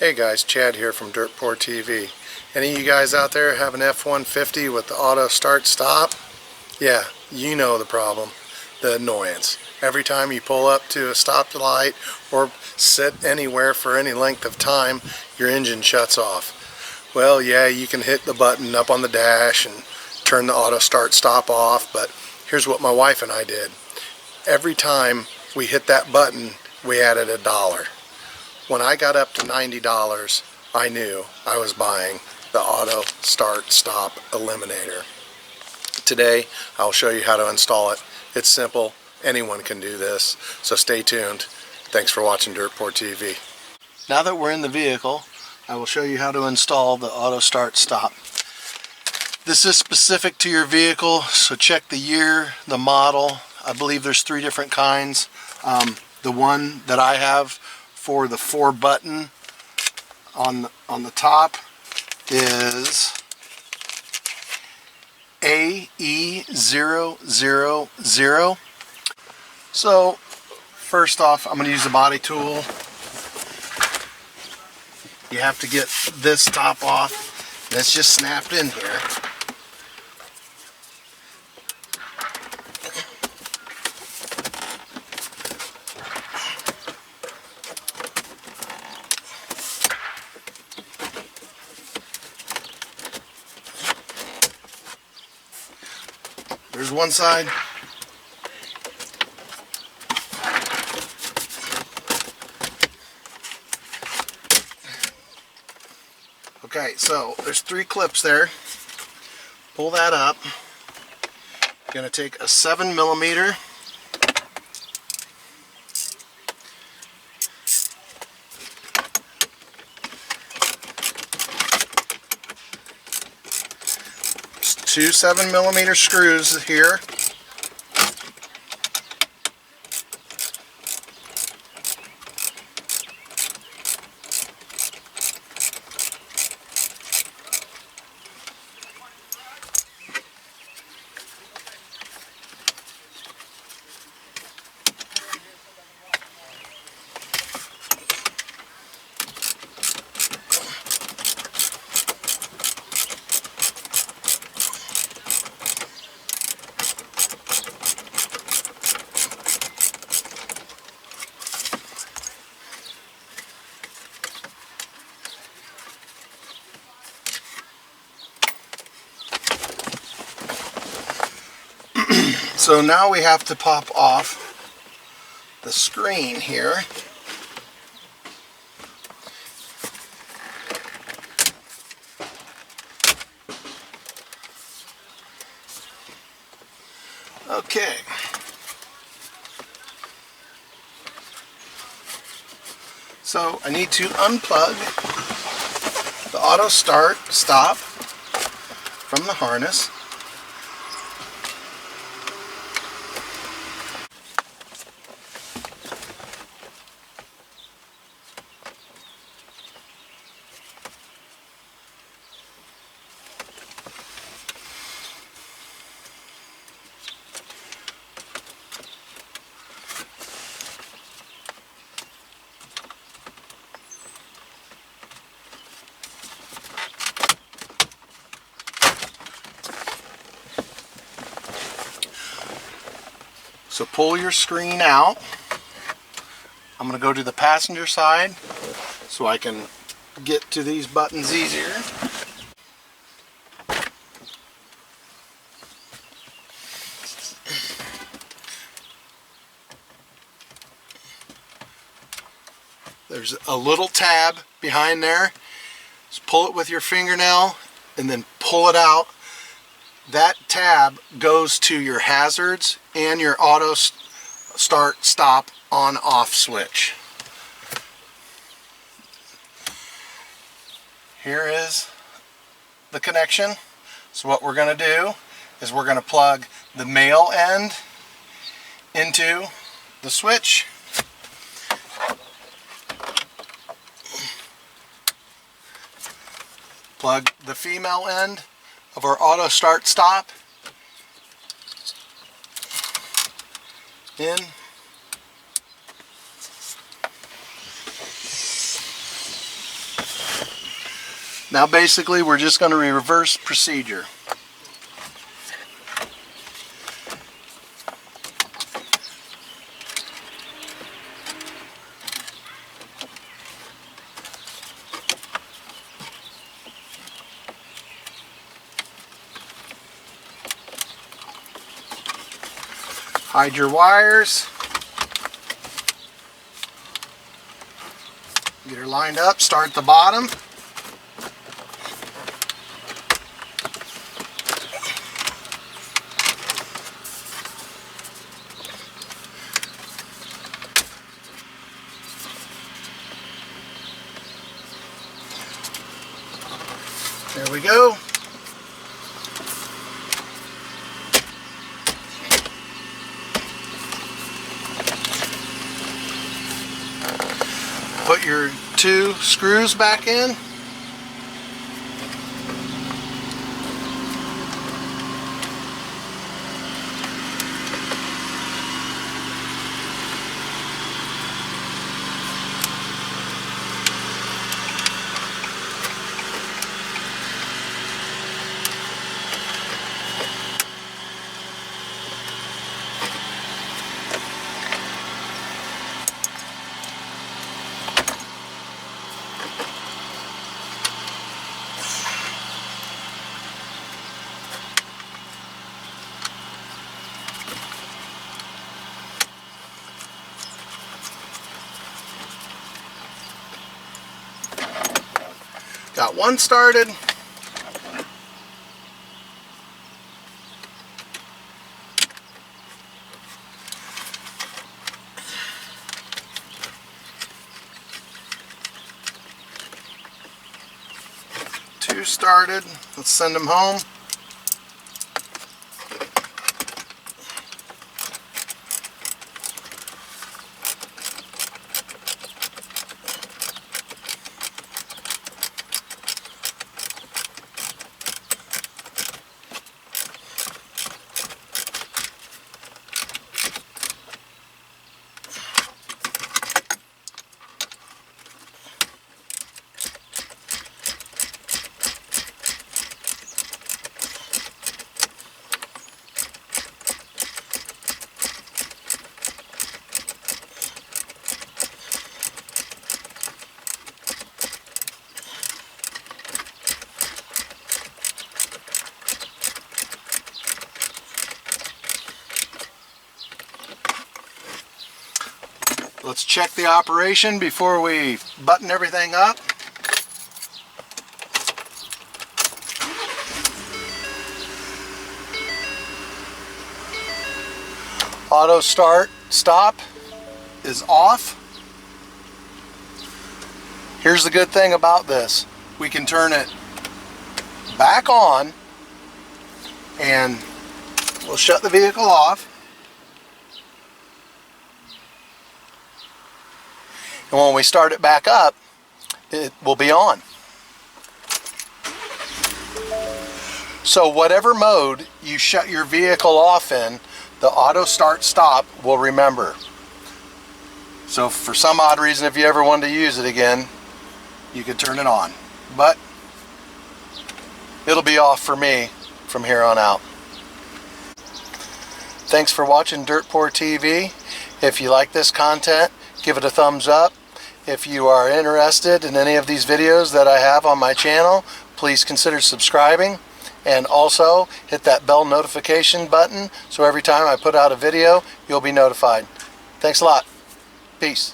Hey guys, Chad here from Dirt Poor TV. Any of you guys out there have an F150 with the auto start stop? Yeah, you know the problem, the annoyance. Every time you pull up to a stoplight or sit anywhere for any length of time, your engine shuts off. Well, yeah, you can hit the button up on the dash and turn the auto start stop off, but here's what my wife and I did. Every time we hit that button, we added $1. When I got up to $90, I knew I was buying the Auto Start Stop Eliminator. Today, I'll show you how to install it. It's simple. Anyone can do this. So stay tuned. Thanks for watching Dirt Poor TV. Now that we're in the vehicle, I will show you how to install the Auto Start Stop. This is specific to your vehicle, so check the year, the model. I believe there's 3 different kinds. The one that I have for the 4-button on the top is AE000. So first off, I'm going to use a body tool. You have to get this top off. That's just snapped in here. There's one side. Okay, so there's 3 clips there. Pull that up. You're going to take a 7mm. Two 7mm screws here. So now we have to pop off the screen here. Okay. So I need to unplug the auto start stop from the harness. So pull your screen out. I'm going to go to the passenger side so I can get to these buttons easier. There's a little tab behind there. Just pull it with your fingernail and then pull it out. That tab goes to your hazards and your auto start stop on off switch. Here is the connection. So what we're going to do is we're going to plug the male end into the switch. Plug the female end of our auto start stop in. Now basically we're just going to reverse procedure. Hide your wires. Get her lined up, start at the bottom. There we go. Put your 2 screws back in. Got 1 started. Two started. Let's send them home. Let's check the operation before we button everything up. Auto start stop is off. Here's the good thing about this. We can turn it back on and we'll shut the vehicle off. And when we start it back up, it will be on. So whatever mode you shut your vehicle off in, the auto start stop will remember. So for some odd reason, if you ever wanted to use it again, you could turn it on. But it'll be off for me from here on out. Thanks for watching Dirt Poor TV. If you like this content, give it a thumbs up. If you are interested in any of these videos that I have on my channel, please consider subscribing, and also hit that bell notification button so every time I put out a video, you'll be notified. Thanks a lot. Peace.